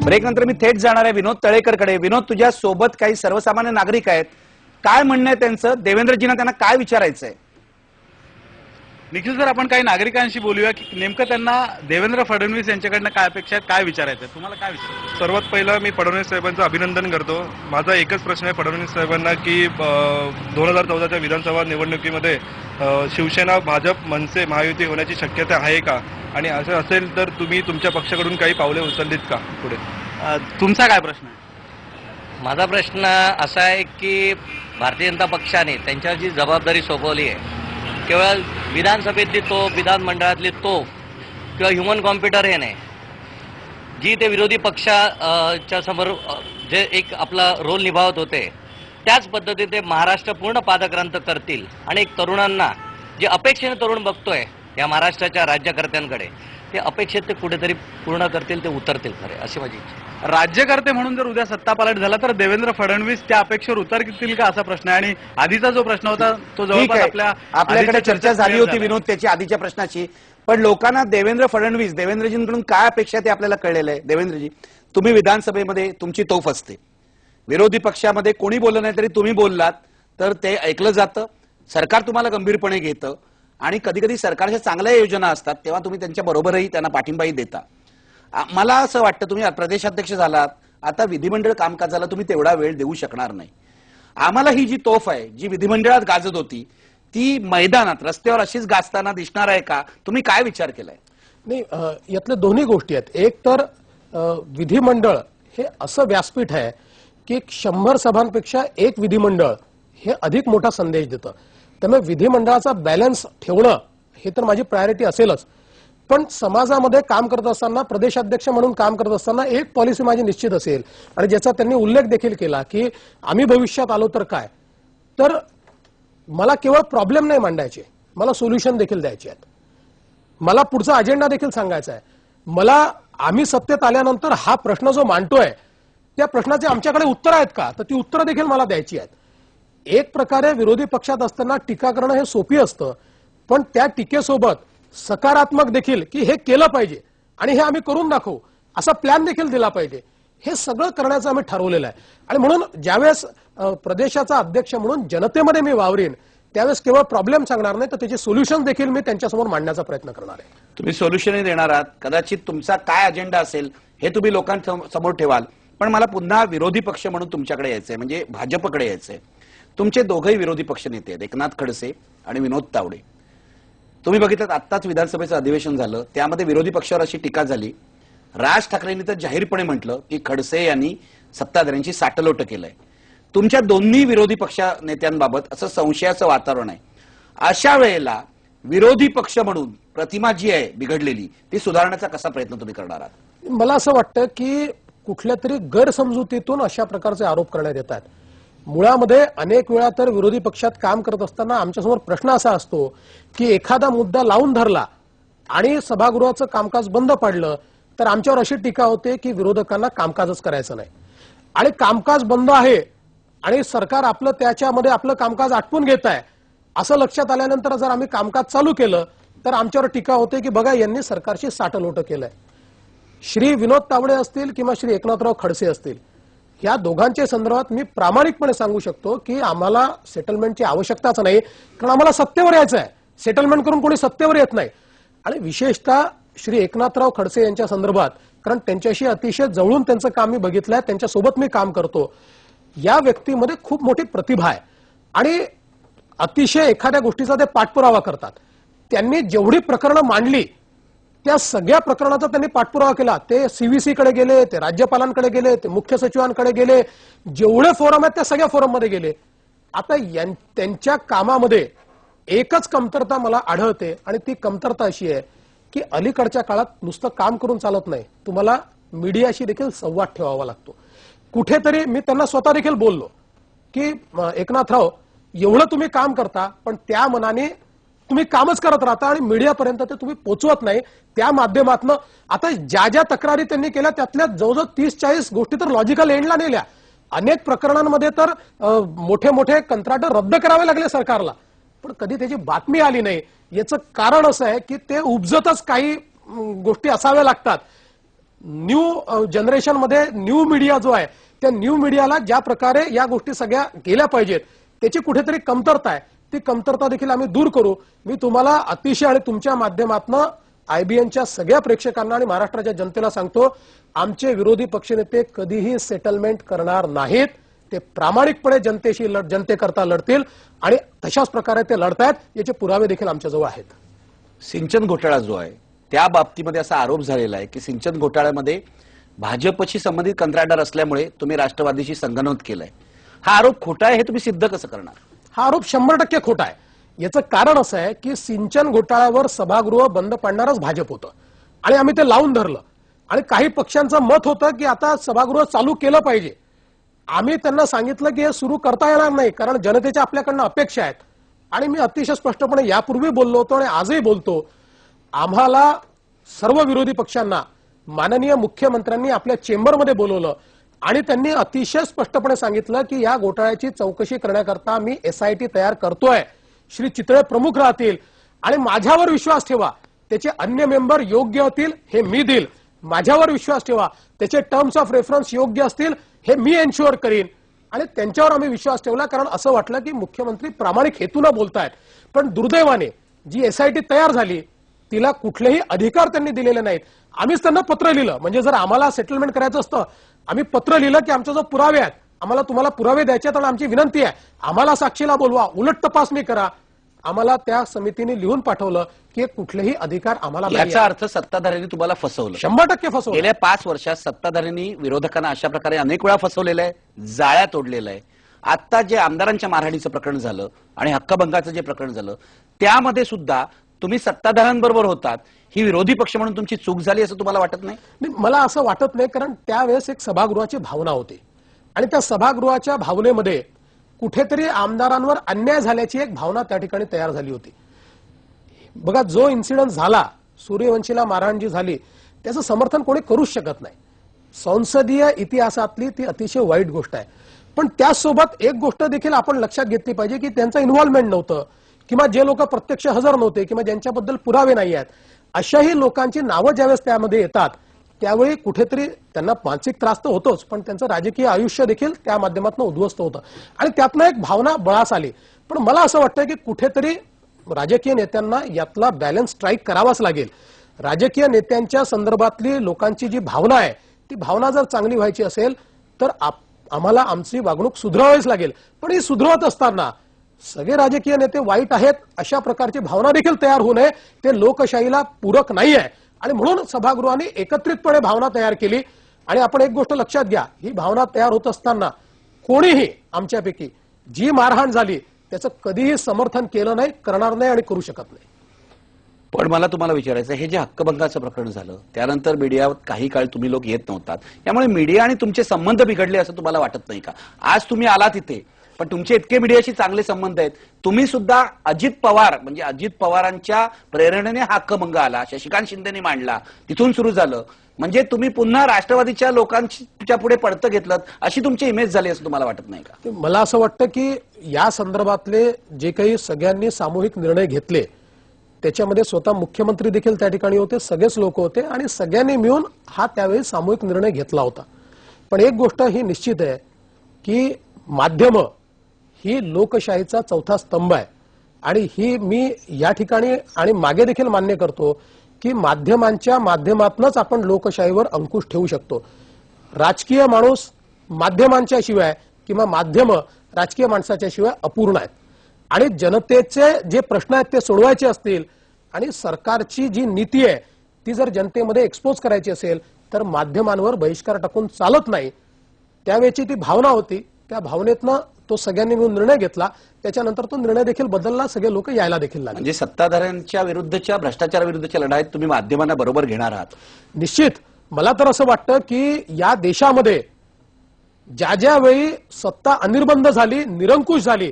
Break नंतर मी थेट जाणार आहे विनोद तळेकरकडे। विनोद, तुझ्या सोबत काही सर्वसामान्य नागरिक आहेत, काय म्हणणं आहे त्यांचं? देवेंद्रजींना त्यांना काय विचारायचं आहे? निखिल सर, आपण काही नागरिकांशी बोलूया की नेमकं त्यांना देवेंद्र फडणवीस यांच्याकडनं काय अपेक्षा आहेत, काय विचारायचं आहे? तुम्हाला काय विचारायचं? सर्वात पहिलं मी फडणवीस साहेबांचं अभिनंदन करतो। माझा एकच प्रश्न आहे फडणवीस साहेबांना की 2014च्या विधानसभा निवडणुकीमध्ये शिवसेना, भाजप, मनसे महायुती होण्याची शक्यता आहे का? आणि असं असेल तर तुम्ही तुमच्या पक्षाकडून काही पावले उचललीत का पुढे? तुमचा काय प्रश्न आहे? माझा प्रश्न असा आहे की भारतीय जनता पक्षाने त्यांच्यावर जी जबाबदारी सोपवली आहे, केवळ विधानसभेतली तोफ, विधानमंडळातली तोफ किंवा ह्युमन कॉम्प्युटर हे नाही, जी ते विरोधी पक्षाच्या समोर जे एक आपला रोल निभावत होते त्याच पद्धतीने ते महाराष्ट्र पूर्ण पादक्रांत करतील आणि एक तरुणांना जे अपेक्षेने तरुण बघतोय या महाराष्ट्राच्या राज्यकर्त्यांकडे, ते अपेक्षित ते कुठेतरी पूर्ण करतील, ते उतरतील खरे, अशी माझी इच्छा. राज्यकर्ते म्हणून जर उद्या सत्तापालट झाला तर देवेंद्र फडणवीस त्या अपेक्षेवर उतरतील का, असा प्रश्न आहे. आणि आधीचा जो प्रश्न होता तो जवळपास आपल्याकडे चर्चा झाली होती विनोद त्याची आधीच्या प्रश्नाची, पण लोकांना देवेंद्र फडणवीस, देवेंद्रजींकडून काय अपेक्षा ते आपल्याला कळलेलं आहे. देवेंद्रजी, तुम्ही विधानसभेमध्ये तुमची तोफ असते, विरोधी पक्षामध्ये कोणी बोललं नाही तरी तुम्ही बोललात तर ते ऐकलं जातं, सरकार तुम्हाला गंभीरपणे घेतं आणि कधी कधी सरकारच्या चांगल्या योजना असतात तेव्हा तुम्ही त्यांच्या बरोबरही त्यांना पाठिंबाही देता. मला असं वाटतं तुम्ही प्रदेशाध्यक्ष झालात, आता विधिमंडळ कामकाजाला तुम्ही तेवढा वेळ देऊ शकणार नाही. आम्हाला ही जी तोफ आहे जी विधिमंडळात गाजत होती ती मैदानात रस्त्यावर अशीच गाजताना दिसणार आहे का? तुम्ही काय विचार केलाय? नाही, यातल्या दोन्ही गोष्टी आहेत. एक तर विधिमंडळ हे असं व्यासपीठ आहे की 100 सभांपेक्षा एक विधिमंडळ हे अधिक मोठा संदेश देतं. त्यामुळे विधिमंडळाचा बॅलन्स ठेवणं हे तर माझी प्रायोरिटी असेलच, पण समाजामध्ये काम करत असताना, प्रदेशाध्यक्ष म्हणून काम करत असताना एक पॉलिसी माझी निश्चित असेल आणि ज्याचा त्यांनी उल्लेख देखील केला की आम्ही भविष्यात आलो तर काय, तर मला केवळ प्रॉब्लेम नाही मांडायचे, मला सोल्युशन देखील द्यायचे आहेत, मला पुढचा अजेंडा देखील सांगायचा आहे. मला आम्ही सत्तेत आल्यानंतर हा प्रश्न जो मांडतोय त्या प्रश्नाचे आमच्याकडे उत्तर आहेत का, तर ती उत्तरं देखील मला द्यायची आहेत. एक प्रकारे विरोधी पक्षात असताना टीका करणं हे सोपी असतं, पण त्या टीकेसोबत सकारात्मक देखील की हे केलं पाहिजे आणि हे आम्ही करून दाखवू असा प्लॅन देखील दिला पाहिजे, हे सगळं करण्याचं आम्ही ठरवलेलं आहे. आणि म्हणून ज्यावेळेस प्रदेशाचा अध्यक्ष म्हणून जनतेमध्ये मी वावरीन त्यावेळेस केवळ प्रॉब्लेम सांगणार नाही तर त्याचे सोल्युशन देखील मी त्यांच्यासमोर मांडण्याचा प्रयत्न करणार आहे. तुम्ही सोल्युशनही देणार आहात, कदाचित तुमचा काय अजेंडा असेल हे तुम्ही लोकांसमोर ठेवाल, पण मला पुन्हा विरोधी पक्ष म्हणून तुमच्याकडे यायचंय, म्हणजे भाजपकडे यायचंय. तुमचे दोघंही विरोधी पक्ष नेते आहेत, एकनाथ खडसे आणि विनोद तावडे. तुम्ही बघितलं आत्ताच विधानसभेचं अधिवेशन झालं, त्यामध्ये विरोधी पक्षावर अशी टीका झाली. राज ठाकरेंनी तर जाहीरपणे म्हटलं की खडसे यांनी सत्ताधाऱ्यांची साटलोट केलंय. तुमच्या दोन्ही विरोधी पक्ष नेत्यांबाबत असं संशयाचं वातावरण आहे. अशा वेळेला विरोधी पक्ष म्हणून प्रतिमा जी आहे बिघडलेली ती सुधारण्याचा कसा प्रयत्न तुम्ही करणार आहात? मला असं वाटतं की कुठल्या तरी गैरसमजुतीतून अशा प्रकारचे आरोप करण्यात येतात. मुळामध्ये अनेक वेळा तर विरोधी पक्षात काम करत असताना आमच्यासमोर प्रश्न असा असतो की एखादा मुद्दा लावून धरला आणि सभागृहाचं कामकाज बंद पडलं तर आमच्यावर अशी टीका होते की विरोधकांना कामकाजच करायचं नाही, आणि कामकाज बंद आहे आणि सरकार आपलं त्याच्यामध्ये आपलं कामकाज आटपून घेत आहे असं लक्षात आल्यानंतर जर आम्ही कामकाज चालू केलं तर आमच्यावर टीका होते की बघा यांनी सरकारची साटलोट केलंय. श्री विनोद तावडे असतील किंवा श्री एकनाथराव खडसे असतील, या दोघांच्या संदर्भात मी प्रामाणिकपणे सांगू शकतो की आम्हाला सेटलमेंटची आवश्यकताच नाही, कारण आम्हाला सत्तेवर यायचं आहे. सेटलमेंट करून कोणी सत्तेवर येत नाही. आणि विशेषतः श्री एकनाथराव खडसे यांच्या संदर्भात, कारण त्यांच्याशी अतिशय जवळून त्यांचं काम मी बघितलंय, त्यांच्यासोबत मी काम करतो, या व्यक्तीमध्ये खूप मोठी प्रतिभा आहे आणि अतिशय एखाद्या गोष्टीचा ते पाठपुरावा करतात. त्यांनी जेवढी प्रकरणं मांडली त्या सगळ्या प्रकरणाचा त्यांनी पाठपुरावा केला. ते सीव्हीसी कडे गेले, ते राज्यपालांकडे गेले, ते मुख्य सचिवांकडे गेले, जेवढे फोरम आहेत त्या सगळ्या फोरममध्ये गेले. आता त्यांच्या कामामध्ये एकच कमतरता मला आढळते आणि ती कमतरता अशी आहे की अलीकडच्या काळात नुसतं काम करून चालत नाही, तुम्हाला मीडियाशी देखील संवाद ठेवावा लागतो. कुठेतरी मी त्यांना स्वतः देखील बोललो की एकनाथराव, एवढं तुम्ही काम करता पण त्या मनाने तुम्ही कामच करत राहता आणि मीडियापर्यंत ते तुम्ही पोहोचवत नाही. त्या माध्यमातून आता ज्या ज्या तक्रारी त्यांनी केल्या त्यातल्या जवळजवळ 30-40 गोष्टी तर लॉजिकल एंडला नेल्या. अनेक प्रकरणांमध्ये तर मोठे मोठे कंत्राट रद्द करावे लागले सरकारला, पण कधी त्याची बातमी आली नाही. याचं कारण असं आहे की ते उपजतच काही गोष्टी असाव्या लागतात. न्यू जनरेशनमध्ये न्यू मीडिया जो आहे त्या न्यू मीडियाला ज्या प्रकारे या गोष्टी सगळ्या गेल्या पाहिजेत त्याची कुठेतरी कमतरता आहे, ती कमतरता देखील आम्ही दूर करू. मी तुम्हाला अतिशय आणि तुमच्या माध्यमातून आयबीएनच्या सगळ्या प्रेक्षकांना आणि महाराष्ट्राच्या जनतेला सांगतो, आमचे विरोधी पक्षनेते कधीही सेटलमेंट करणार नाहीत. ते प्रामाणिकपणे जनतेकरता लढतील आणि तशाच प्रकारे ते लढतायत, याचे पुरावे देखील आमच्याजवळ आहेत. सिंचन घोटाळा जो आहे त्या बाबतीमध्ये असा आरोप झालेला आहे की सिंचन घोटाळ्यामध्ये भाजपशी संबंधित कंत्राटदार असल्यामुळे तुम्ही राष्ट्रवादीशी संगनमत केलंय. हा आरोप खोटा आहे हे तुम्ही सिद्ध कसं करणार? हा आरोप 100% खोटा आहे. याचं कारण असं आहे की सिंचन घोटाळ्यावर सभागृह बंद पाडणारच भाजप होतं आणि आम्ही ते लावून धरलं आणि काही पक्षांचं मत होतं की आता सभागृह चालू केलं पाहिजे. आम्ही त्यांना सांगितलं की हे सुरू करता येणार नाही कारण जनतेच्या आपल्याकडनं अपेक्षा आहेत. आणि मी अतिशय स्पष्टपणे यापूर्वी बोललो होतो आणि आजही बोलतो, आम्हाला सर्व विरोधी पक्षांना माननीय मुख्यमंत्र्यांनी आपल्या चेंबरमध्ये बोलवलं आणि त्यांनी अतिशय स्पष्टपणे सांगितलं की या घोटाळ्याची चौकशी करण्याकरता मी एसआयटी तयार करतोय, श्री चितळे प्रमुख राहतील आणि माझ्यावर विश्वास ठेवा, त्याचे अन्य मेंबर योग्य होतील हे मी देईल. माझ्यावर विश्वास ठेवा, त्याचे टर्म्स ऑफ रेफरन्स योग्य असतील हे मी एन्श्युअर करीन. आणि त्यांच्यावर आम्ही विश्वास ठेवला कारण असं वाटलं की मुख्यमंत्री प्रामाणिक हेतूनं बोलतायत. पण दुर्दैवाने जी एसआयटी तयार झाली तिला कुठलेही अधिकार त्यांनी दिलेले नाहीत. आम्हीच त्यांना पत्र लिहिलं, म्हणजे जर आम्हाला सेटलमेंट करायचं असतं आम्ही पत्र लिहिलं की आमच्या जो पुरावे आहेत, आम्हाला तुम्हाला पुरावे द्यायचे आहेत आणि आमची विनंती आहे आम्हाला साक्षीला बोलवा, उलट तपासणी करा. आम्हाला त्या समितीने लिहून पाठवलं की कुठलेही अधिकार आम्हाला नाही. याचा अर्थ सत्ताधाऱ्यांनी तुम्हाला फसवलं. 100% फसवलं. गेल्या 5 वर्षात सत्ताधाऱ्यांनी विरोधकांना अशा प्रकारे अनेक वेळा फसवलेलं आहे, जाळ्या तोडलेलं आहे. आता जे आमदारांच्या मारहाणीचं प्रकरण झालं आणि हक्कभंगाचं जे प्रकरण झालं त्यामध्ये सुद्धा तुम्ही सत्ताधाऱ्यांबरोबर होतात, ही विरोधी पक्ष म्हणून तुमची चूक झाली असं तुम्हाला वाटत नाही? मला असं वाटत नाही कारण त्यावेळेस एक सभागृहाची भावना होती आणि त्या सभागृहाच्या भावनेमध्ये कुठेतरी आमदारांवर अन्याय झाल्याची एक भावना त्या ठिकाणी तयार झाली होती. बघा, जो इन्सिडेंट झाला, सूर्यवंशीला मारहाण जी झाली, त्याचं समर्थन कोणी करूच शकत नाही. संसदीय इतिहासातली ती अतिशय वाईट गोष्ट आहे. पण त्याचसोबत एक गोष्ट देखील आपण लक्षात घेतली पाहिजे की त्यांचं इन्व्हॉल्वमेंट नव्हतं किंवा जे लोक प्रत्यक्ष हजर नव्हते किंवा ज्यांच्याबद्दल पुरावे नाही आहेत अशाही लोकांची नावं ज्यावेळेस त्यामध्ये येतात त्यावेळी कुठेतरी त्यांना मानसिक त्रास तर होतोच, पण त्यांचं राजकीय आयुष्य देखील त्या माध्यमातून उद्ध्वस्त होतं आणि त्यातनं एक भावना बळास आली. पण मला असं वाटतं की कुठेतरी राजकीय नेत्यांना यातला बॅलन्स स्ट्राईक करावाच लागेल. राजकीय नेत्यांच्या संदर्भातली लोकांची जी भावना आहे ती भावना जर चांगली व्हायची असेल तर आम्हाला आमची वागणूक सुधारावीच लागेल. पण ही सुधारत असताना सगळे राजकीय नेते वाईट आहेत अशा प्रकारची भावना देखील तयार होऊ नये, ते लोकशाहीला पूरक नाही आहे. आणि म्हणून सभागृहाने एकत्रितपणे भावना तयार केली. आणि आपण एक गोष्ट लक्षात घ्या, ही भावना तयार होत असताना कोणीही आमच्यापैकी जी मारहाण झाली त्याचं कधीही समर्थन केलं नाही, करणार नाही आणि करू शकत नाही. पण मला तुम्हाला विचारायचं, हे जे हक्कभंगाचं प्रकरण झालं त्यानंतर मीडियावर काही काळ तुम्ही लोक येत नव्हतात, त्यामुळे मीडिया आणि तुमचे संबंध बिघडले असं तुम्हाला वाटत नाही का? आज तुम्ही आलात इथे पण तुमचे इतके मीडियाशी चांगले संबंध आहेत, तुम्ही सुद्धा अजित पवार म्हणजे अजित पवारांच्या प्रेरणेने हा हक्कभंग आला, शशिकांत शिंदेनी मांडला, तिथून सुरू झालं, म्हणजे तुम्ही पुन्हा राष्ट्रवादीच्या लोकांच्या पुढे पडतं घेतलं अशी तुमची इमेज झाली असं तुम्हाला वाटत नाही का? मला असं वाटतं की या संदर्भातले जे काही सगळ्यांनी सामूहिक निर्णय घेतले त्याच्यामध्ये स्वतः मुख्यमंत्री देखील त्या ठिकाणी होते, सगळेच लोक होते आणि सगळ्यांनी मिळून हा त्यावेळी सामूहिक निर्णय घेतला होता. पण एक गोष्ट ही निश्चित आहे की माध्यम ही लोकशाहीचा चौथा स्तंभ आहे आणि ही मी या ठिकाणी आणि मागे देखील मान्य करतो की माध्यमांच्या माध्यमातूनच आपण लोकशाहीवर अंकुश ठेवू शकतो. राजकीय माणूस माध्यमांच्या शिवाय किंवा माध्यम राजकीय माणसाच्या शिवाय अपूर्ण आहेत आणि जनतेचे जे प्रश्न आहेत ते सोडवायचे असतील आणि सरकारची जी नीती आहे ती जर जनतेमध्ये एक्सपोज करायची असेल तर माध्यमांवर बहिष्कार टाकून चालत नाही. त्यावेळची ती भावना होती, त्या भावनेतनं तो सगळ्यांनी मिळून निर्णय घेतला, त्याच्यानंतर तो निर्णय देखील बदलला, सगळे लोक यायला देखील लागले. म्हणजे सत्ताधाऱ्यांच्या विरुद्धच्या भ्रष्टाचाराविरुद्धच्या लढाईत तुम्ही माध्यमांना बरोबर घेणार आहात? निश्चित. मला तर असं वाटतं की या देशामध्ये ज्या ज्या वेळी सत्ता अनिर्बंध झाली, निरंकुश झाली,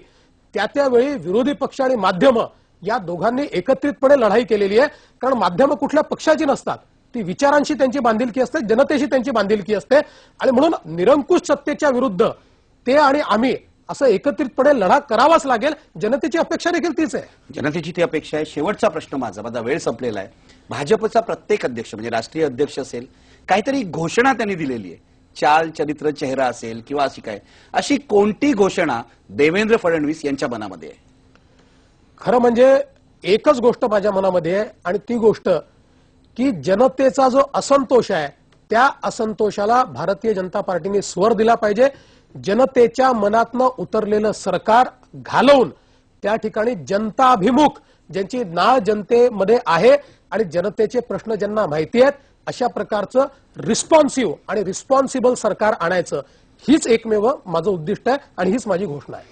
त्यावेळी विरोधी पक्ष आणि माध्यम या दोघांनी एकत्रितपणे लढाई केलेली आहे. कारण माध्यम कुठल्या पक्षाची नसतात, ती विचारांशी त्यांची बांधिलकी असते, जनतेशी त्यांची बांधिलकी असते आणि म्हणून निरंकुश सत्तेच्या विरुद्ध ते आणि आम्ही असं एकत्रितपणे लढा करावाच लागेल. जनतेची अपेक्षा देखील तीच आहे. जनतेची ती अपेक्षा आहे. शेवटचा प्रश्न माझा वेळ संपलेला आहे. भाजपचा प्रत्येक अध्यक्ष म्हणजे राष्ट्रीय अध्यक्ष असेल काहीतरी घोषणा त्यांनी दिलेली आहे, चाल चरित्र चेहरा असेल किंवा अशी कोणती घोषणा देवेंद्र फडणवीस यांच्या मनामध्ये आहे? खरं म्हणजे एकच गोष्ट माझ्या मनामध्ये आहे आणि ती गोष्ट की जनतेचा जो असंतोष आहे त्या असंतोषाला भारतीय जनता पार्टीने स्वर दिला पाहिजे. जनतेच्या मनातनं उतरलेलं सरकार घालवून त्या ठिकाणी जनताभिमुख ज्यांची नाळ जनतेमध्ये आहे आणि जनतेचे प्रश्न ज्यांना माहिती आहेत अशा प्रकारचं रिस्पॉन्सिव्ह आणि रिस्पॉन्सिबल सरकार आणायचं, हीच एकमेव माझं उद्दिष्ट आहे आणि हीच माझी घोषणा आहे.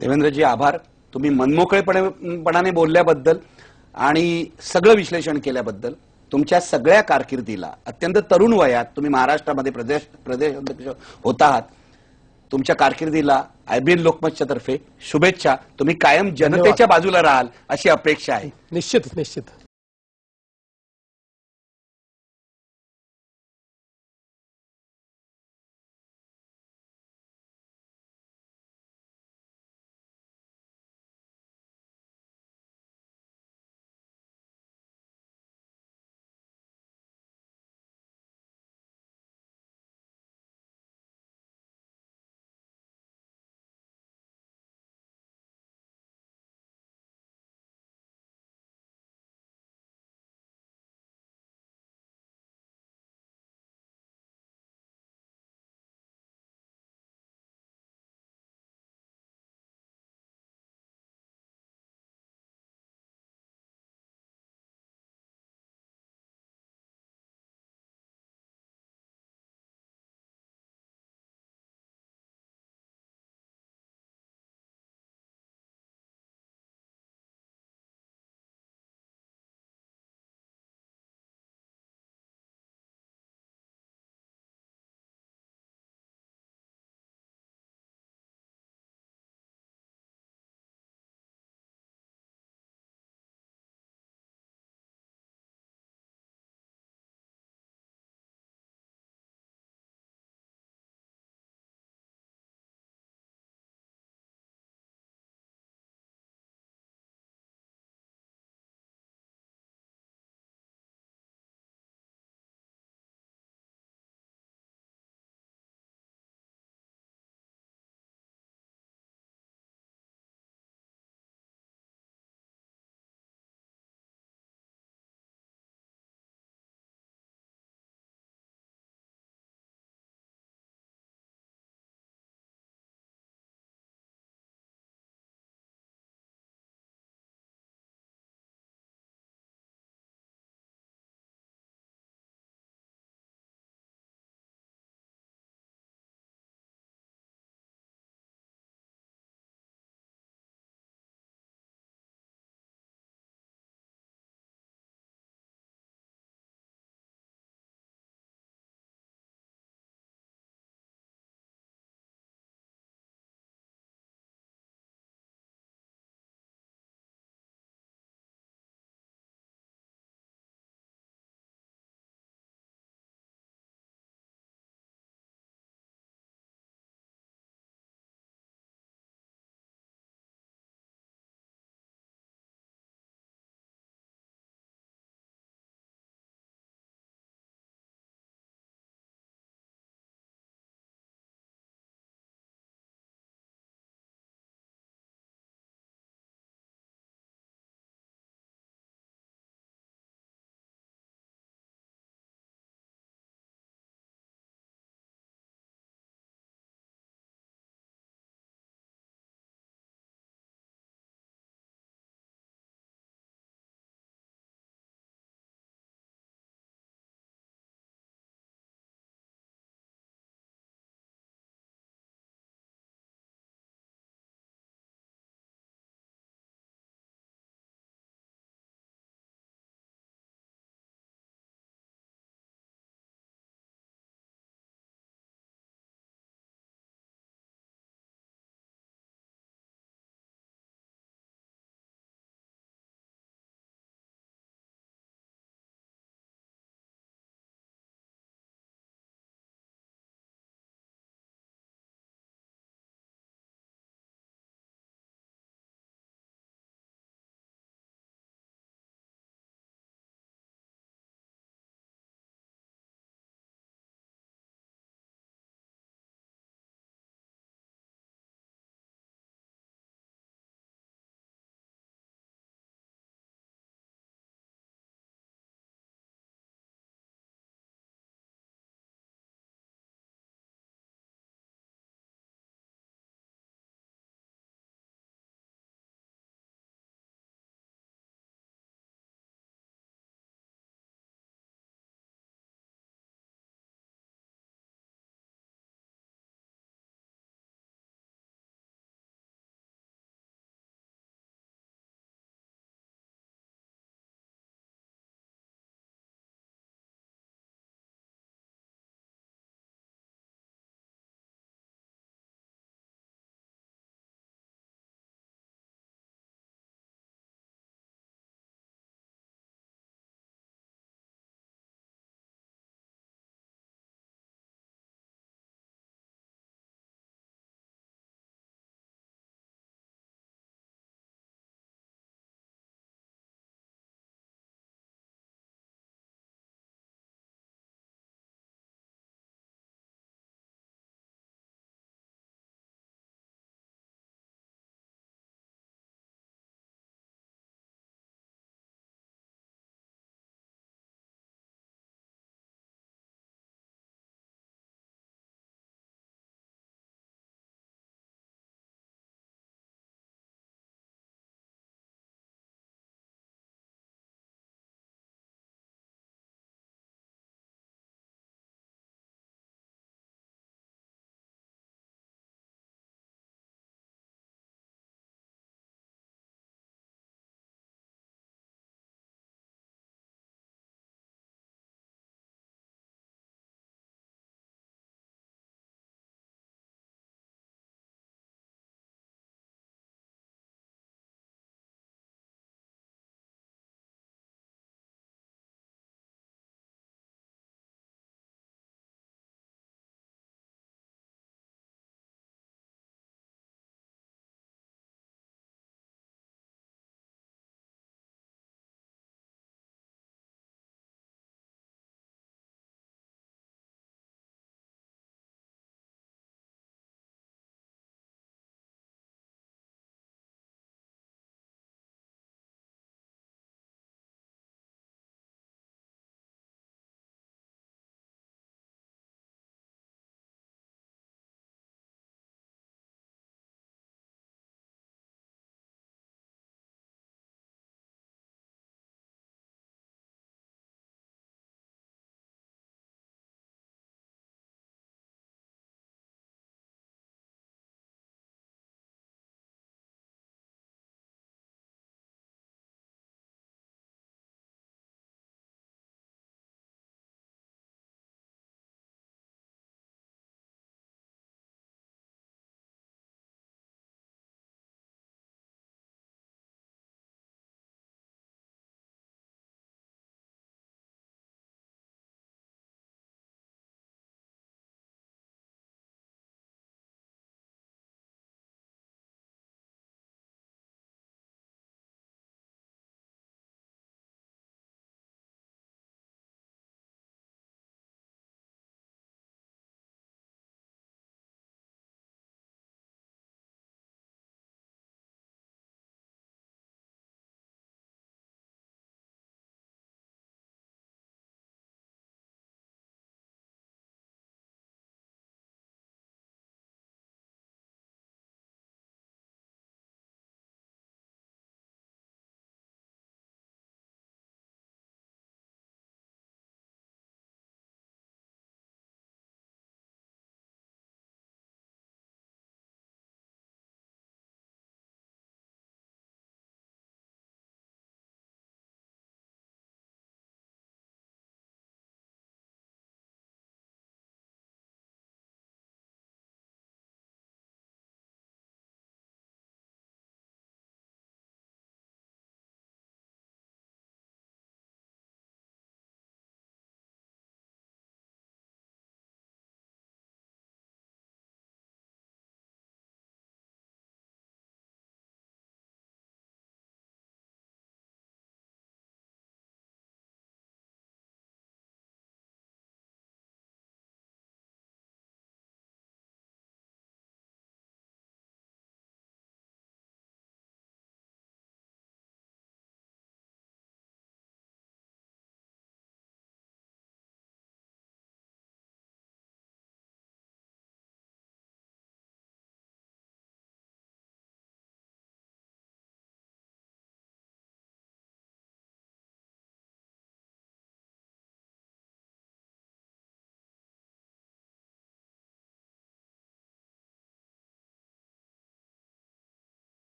देवेंद्रजी आभार, तुम्ही मनमोकळेपणाने बोलल्याबद्दल आणि सगळं विश्लेषण केल्याबद्दल. तुमच्या सगळ्या कारकिर्दीला अत्यंत तरुण वयात तुम्ही महाराष्ट्रामध्ये प्रदेशाध्यक्ष होत आहात. तुमच्या कारकिर्दीला IBN लोकमतच्या तर्फे शुभेच्छा. तुम्ही कायम जनतेच्या बाजूला राहाल अशी अपेक्षा आहे. निश्चित निश्चित.